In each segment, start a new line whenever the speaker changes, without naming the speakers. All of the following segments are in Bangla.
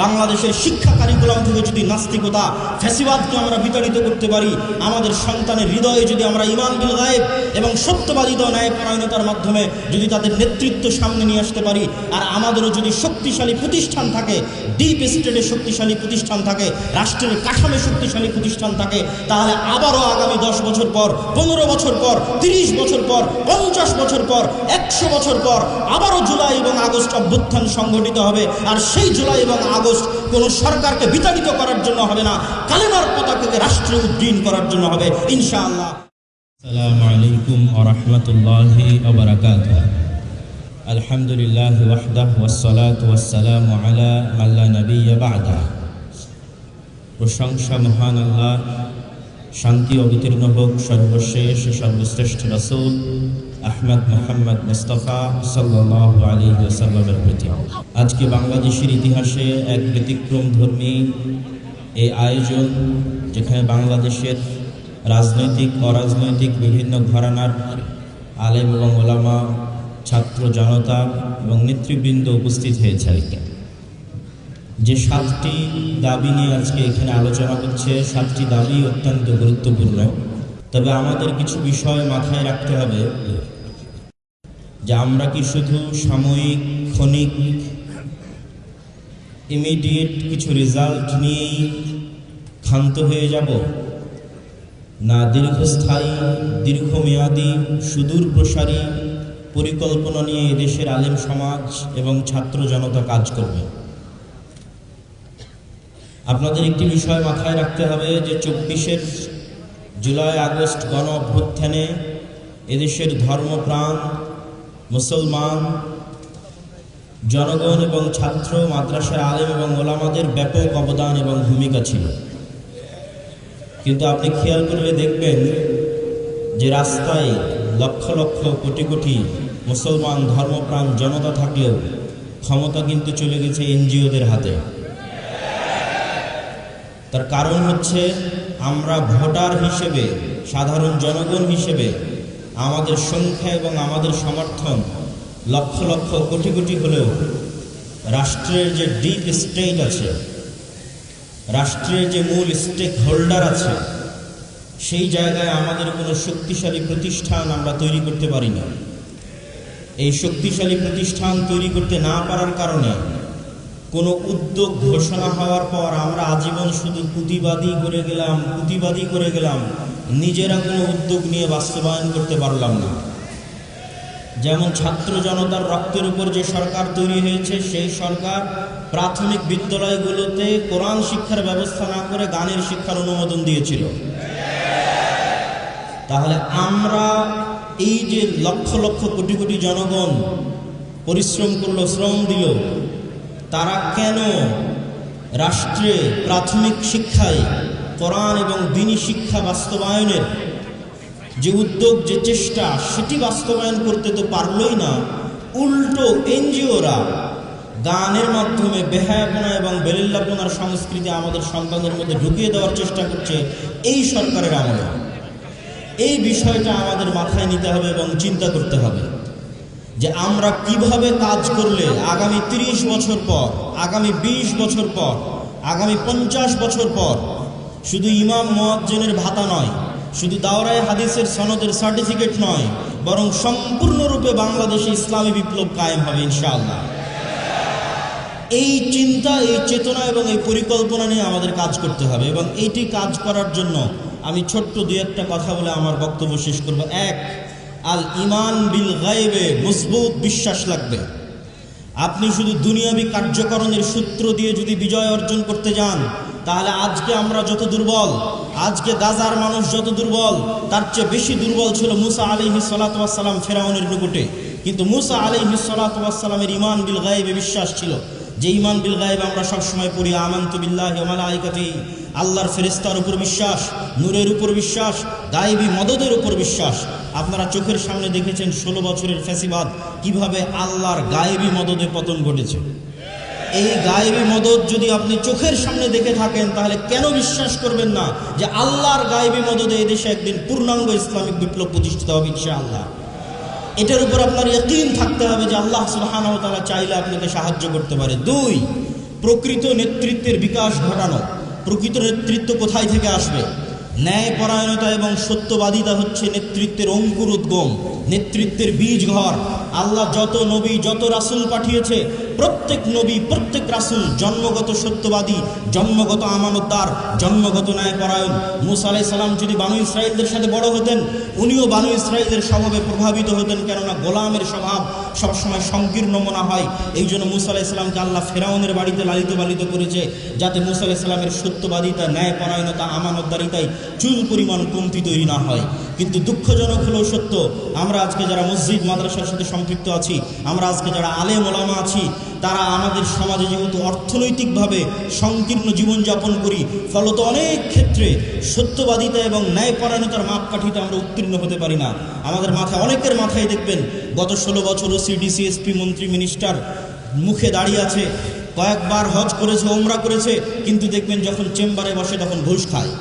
বাংলাদেশের শিক্ষা কারিকুলাম থেকে যদি নাস্তিকতা ফ্যাসিবাদকে আমরা বিতাড়িত করতে পারি, আমাদের সন্তানের হৃদয়ে যদি আমরা ঈমান বিল গায়েব এবং সত্যবাদিতা ন্যায়পরায়ণতার মাধ্যমে যদি তাদের নেতৃত্ব সামনে নিয়ে আসতে পারি, আর আমাদেরও যদি শক্তিশালী প্রতিষ্ঠান থাকে, ডিপ স্টেটের শক্তিশালী প্রতিষ্ঠান থাকে, রাষ্ট্রের কাঠামো শক্তিশালী প্রতিষ্ঠান থাকে, তাহলে আবারও আগামী 10 বছর পর, 15 বছর পর, 30 বছর পর, 50 বছর পর, 100 বছর পর আবারও জুলাই এবং আগস্ট অভ্যুত্থান সংঘটিত হবে। আর সেই জুলাই এবং আগস্ট কোন সরকারকে বিতাড়িত করার জন্য হবে না, কালেমার পতাকাকে রাষ্ট্রে উড্ডীন করার জন্য হবে ইনশাআল্লাহ।
আসসালামু আলাইকুম ওয়া রাহমাতুল্লাহি ওয়া বারাকাতুহু। আলহামদুলিল্লাহ ওয়াহদাহু ওয়াসসালাতু ওয়াসসালামু আলা মান লা নাবিয়্যা বা'দা। প্রশংসা মহান আল্লাহ, শান্তি অবতীর্ণ হোক সর্বশেষ সর্বশ্রেষ্ঠ রাসূল আহমদ মুহাম্মদ মুস্তাফা সাল্লাল্লাহু আলাইহি ওয়াসাল্লামের প্রতি। আজকে বাংলাদেশের ইতিহাসে এক ব্যতিক্রমধর্মী এই আয়োজন, যেখানে বাংলাদেশের রাজনৈতিক অরাজনৈতিক বিভিন্ন ঘরানার আলেম এবং ওলামা, ছাত্র জনতা এবং নেতৃবৃন্দ উপস্থিত হয়েছে। যে 7টি দাবি নিয়ে আজকে এখানে আলোচনা হচ্ছে, 7টি দাবি অত্যন্ত গুরুত্বপূর্ণ। তবে আমাদের কিছু বিষয় মাথায় রাখতে হবে যে আমরা কি শুধু সাময়িক, ক্ষণিক, ইমিডিয়েট কিছু রেজাল্ট নিয়েই ক্ষান্ত হয়ে যাব, না দীর্ঘস্থায়ী, দীর্ঘমেয়াদী, সুদূর প্রসারী পরিকল্পনা নিয়ে এদেশের আলেম সমাজ এবং ছাত্র জনতা কাজ করবে। আপনাদের একটি বিষয় মাথায় রাখতে হবে যে 24 জুলাই আগস্ট গণ অভ্যুত্থানে এদেশের ধর্মপ্রাণ মুসলমান জনগণ এবং ছাত্র, মাদ্রাসার আলেম এবং ওলামাদের ব্যাপক অবদান এবং ভূমিকা ছিল। কিন্তু আপনি খেয়াল করলে দেখবেন যে রাস্তায় লক্ষ লক্ষ কোটি কোটি মুসলমান ধর্মপ্রাণ জনতা থাকলেও ক্ষমতা কিন্তু চলে গেছে এনজিওদের হাতে। তার কারণ হচ্ছে আমরা ভোটার হিসেবে, সাধারণ জনগণ হিসেবে আমাদের সংখ্যা এবং আমাদের সমর্থন লক্ষ লক্ষ কোটি কোটি হলেও রাষ্ট্রের যে ডিপ স্টেট আছে, রাষ্ট্রের যে মূল স্টেক হোল্ডার আছে, সেই জায়গায় আমাদের কোনো শক্তিশালী প্রতিষ্ঠান আমরা তৈরি করতে পারি না। এই শক্তিশালী প্রতিষ্ঠান তৈরি করতে না পারার কারণে কোনো উদ্যোগ ঘোষণা হওয়ার পর আমরা আজীবন শুধু প্রতিবাদী করে গেলাম, নিজেরা কোনো উদ্যোগ নিয়ে বাস্তবায়ন করতে পারলাম না। যেমন ছাত্র জনতার রক্তের উপর যে সরকার তৈরি হয়েছে, সেই সরকার প্রাথমিক বিদ্যালয়গুলোতে কোরআন শিক্ষার ব্যবস্থা না করে গানের শিক্ষার অনুমোদন দিয়েছিল। তাহলে আমরা এই যে লক্ষ লক্ষ কোটি কোটি জনগণ পরিশ্রম করলো, শ্রম দিল, তারা কেন রাষ্ট্রে প্রাথমিক শিক্ষায় কোরআন এবং দ্বীনি শিক্ষা বাস্তবায়নের যে উদ্যোগ, যে চেষ্টা, সেটি বাস্তবায়ন করতে তো পারলই না, উল্টো এনজিওরা গানের মাধ্যমে বেহায়াপনা এবং বেলিল্লাপনার সংস্কৃতি আমাদের সন্তানদের মধ্যে ঢুকিয়ে দেওয়ার চেষ্টা করছে এই সরকারের আমলে। এই বিষয়টা আমাদের মাথায় নিতে হবে এবং চিন্তা করতে হবে যে আমরা কিভাবে কাজ করলে আগামী 30 বছর পর, আগামী 20 বছর পর, আগামী 50 বছর পর শুধু ইমাম মুয়াজ্জিনের ভাতা নয়, শুধু দাওরায়ে হাদিসের সনদের সার্টিফিকেট নয়, বরং সম্পূর্ণরূপে বাংলাদেশে ইসলামী বিপ্লব কায়েম হবে ইনশাআল্লাহ। এই চিন্তা, এই চেতনা এবং এই পরিকল্পনা নিয়ে আমাদের কাজ করতে হবে। এবং এইটি কাজ করার জন্য আমি ছোট্ট 2-1টা কথা বলে আমার বক্তব্য শেষ করব। 1, আল ইমান বিল গায়বে মজবুত বিশ্বাস লাগবে। আপনি শুধু দুনিয়াবী কার্যকরণের সূত্র দিয়ে যদি বিজয় অর্জন করতে যান, তাহলে আজকে আমরা যত দুর্বল, আজকে গাজার মানুষ যত দুর্বল, তার চেয়ে বেশি দুর্বল ছিল মুসা আলাইহিস সালাতু ওয়াস সালাম ফেরাউনের নিকটে। কিন্তু মুসা আলাইহিস সালাতু ওয়াস সালামের ইমান বিল গায়বে বিশ্বাস ছিল। যে ইমান বিল গায়ব আমরা সবসময় পড়ি, আমানতু বিল্লাহি ওয়া মালাইকাতিহি, আল্লাহর ফেরেশতার উপর বিশ্বাস, নূরের উপর বিশ্বাস, গায়েবী মদদের উপর বিশ্বাস। আপনারা চোখের সামনে দেখেছেন 16 বছরের ফ্যাসিবাদ কিভাবে আল্লাহর গায়েবী মদদে পতন ঘটেছে। এই গায়েবী মদদ যদি আপনি চোখের সামনে দেখে থাকেন, তাহলে কেন বিশ্বাস করবেন না যে আল্লাহর গায়েবী মদদে এদেশে একদিন পূর্ণাঙ্গ ইসলামিক বিপ্লব প্রতিষ্ঠিত হবে ইনশাআল্লাহ। এটার উপর আপনার ইয়াকিন থাকতে হবে যে আল্লাহ সুবহানাহু ওয়া তাআলা চাইলে আপনাকে সাহায্য করতে পারে। 2,
প্রকৃত নেতৃত্বের বিকাশ ঘটানো। প্রকৃত নেতৃত্ব কোথায় থেকে আসবে? ন্যায়পরায়ণতা এবং সত্যবাদিতা হচ্ছে নেতৃত্বের অঙ্কুর উদ্গম, নেতৃত্বের বীজ ঘর। আল্লাহ যত নবী, যত রাসূল পাঠিয়েছে, প্রত্যেক নবী, প্রত্যেক রাসূল জন্মগত সত্যবাদী, জন্মগত আমানতদার, জন্মগত ন্যায়পরায়ণ। মূসা আলাইহিস সালাম যদি বানু ইসরাঈলদের সাথে বড় হতেন, উনিও বানু ইসরাঈলের স্বভাবে প্রভাবিত হতেন, কেননা গোলামের স্বভাব সবসময় সংকীর্ণ মনে হয়। এই জন্য মূসা আলাইহিস সালামকে আল্লাহ ফেরাউনের বাড়িতে লালিত পালিত করেছে, যাতে মূসা আলাইহিস সালামের সত্যবাদিতা, ন্যায়পরায়ণতা, আমানতদারিতায় চুল পরিমাণ কমতি তৈরি না হয়। কিন্তু দুঃখজনক হলেও সত্য, আমরা আজকে যারা মসজিদ মাদ্রাসার সাথে সম্পৃক্ত আছি, আমরা আজকে যারা আলেম ওলামা আছি, তারা আমাদের সমাজে যেহেতু অর্থনৈতিকভাবে সংকীর্ণ জীবনযাপন করি, ফলত অনেক ক্ষেত্রে সত্যবাদিতা এবং ন্যায়পরায়ণতার মাপকাঠিতে আমরা উত্তীর্ণ হতে পারি না। আমাদের মাথায়, অনেকের মাথায় দেখবেন গত 16 বছর ওসি, ডিসি, এসপি, মন্ত্রী, মিনিস্টার মুখে দাঁড়িয়ে আছে, কয়েকবার হজ করেছে, ওমরা করেছে, কিন্তু দেখবেন যখন চেম্বারে বসে তখন ঘুষ খায়।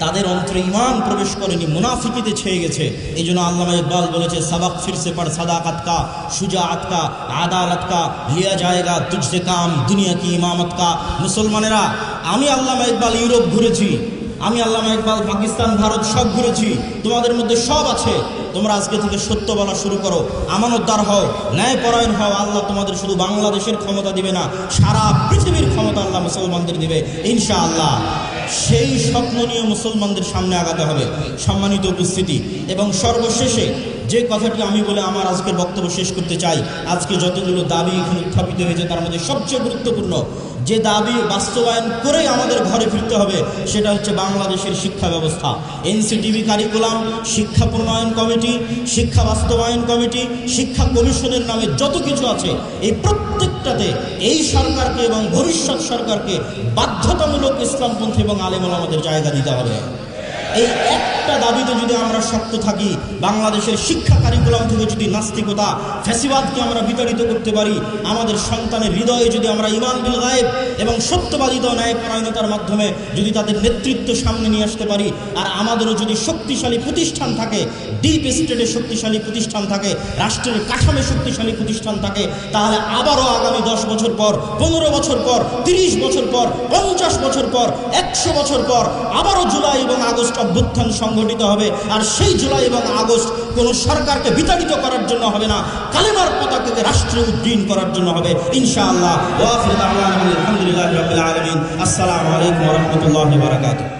তাদের অন্তরে ঈমান প্রবেশ করেনি, মুনাফিকিতে ছেয়ে গেছে। এই জন্য আল্লামা ইকবাল বলেছে, সাবাক ফিরসে পড় সাদাকাত কা, শুজাআত কা, আদালত কা, লিয়া জায়েগা তুঝসে কাম, দুনিয়া কি ইমামত কা। মুসলমানেরা, আমি আল্লামা ইকবাল ইউরোপ ঘুরেছি, আমি আল্লামা ইকবাল পাকিস্তান, ভারত সব ঘুরেছি, তোমাদের মধ্যে সব আছে। তোমরা আজকে থেকে সত্য বলা শুরু করো, আমানতদার হও, ন্যায়পরায়ণ হও। আল্লাহ তোমাদের শুধু বাংলাদেশের ক্ষমতা দিবে না, সারা পৃথিবীর ক্ষমতা আল্লাহ মুসলমানদের দিবে ইনশাআল্লাহ। সেই স্বপ্ন নিয়ে মুসলমানদের সামনে আগাতে হবে। সম্মানিত উপস্থিতি, এবং সর্বশেষে যে কথাটি আমি বলে আমার আজকের বক্তব্য শেষ করতে চাই, আজকে যতগুলো দাবি এখানে উত্থাপিত হয়েছে তার মধ্যে সবচেয়ে গুরুত্বপূর্ণ যে দাবি বাস্তবায়ন করেই আমাদের ঘরে ফিরতে হবে, সেটা হচ্ছে বাংলাদেশের শিক্ষা ব্যবস্থা। এনসিটিভি কারিকুলাম, শিক্ষা প্রণয়ন কমিটি, শিক্ষা বাস্তবায়ন কমিটি, শিক্ষা কমিশনের নামে যত কিছু আছে, এই প্রত্যেকটাতে এই সরকারকে এবং ভবিষ্যৎ সরকারকে বাধ্যতামূলক ইসলামপন্থী এবং আলেম ওলামাদের জায়গা দিতে হবে। এই একটা দাবিতে যদি আমরা শক্ত থাকি, বাংলাদেশের শিক্ষা কারিকুলাম থেকে যদি নাস্তিকতা, ফ্যাসিবাদকে আমরা বিতাড়িত করতে পারি, আমাদের সন্তানের হৃদয়ে যদি আমরা ঈমান বিল গায়েব এবং সত্যবাদিতা, ন্যায়পরায়ণতার মাধ্যমে যদি তাদের নেতৃত্ব সামনে নিয়ে আসতে পারি, আর আমাদেরও যদি শক্তিশালী প্রতিষ্ঠান থাকে, ডিপ স্টেটে শক্তিশালী প্রতিষ্ঠান থাকে, রাষ্ট্রের কাঠামে শক্তিশালী প্রতিষ্ঠান থাকে, তাহলে আবারও আগামী 10 বছর পর, 15 বছর পর, 30 বছর পর, 50 বছর পর, 100 বছর পর আবারও জুলাই এবং আগস্ট অভ্যুত্থান সংগঠিত হবে। আর সেই জুলাই এবং আগস্ট কোনো সরকারকে বিতাড়িত করার জন্য হবে না, কালেমার পতাকাকে রাষ্ট্রে উড্ডীন করার জন্য হবে ইনশাআল্লাহ। ওয়া আখিরু দাওয়ানা আলহামদুলিল্লাহি রাব্বিল আলামিন। আসসালামু আলাইকুম ওয়া রাহমাতুল্লাহি ওয়া বারাকাতুহু।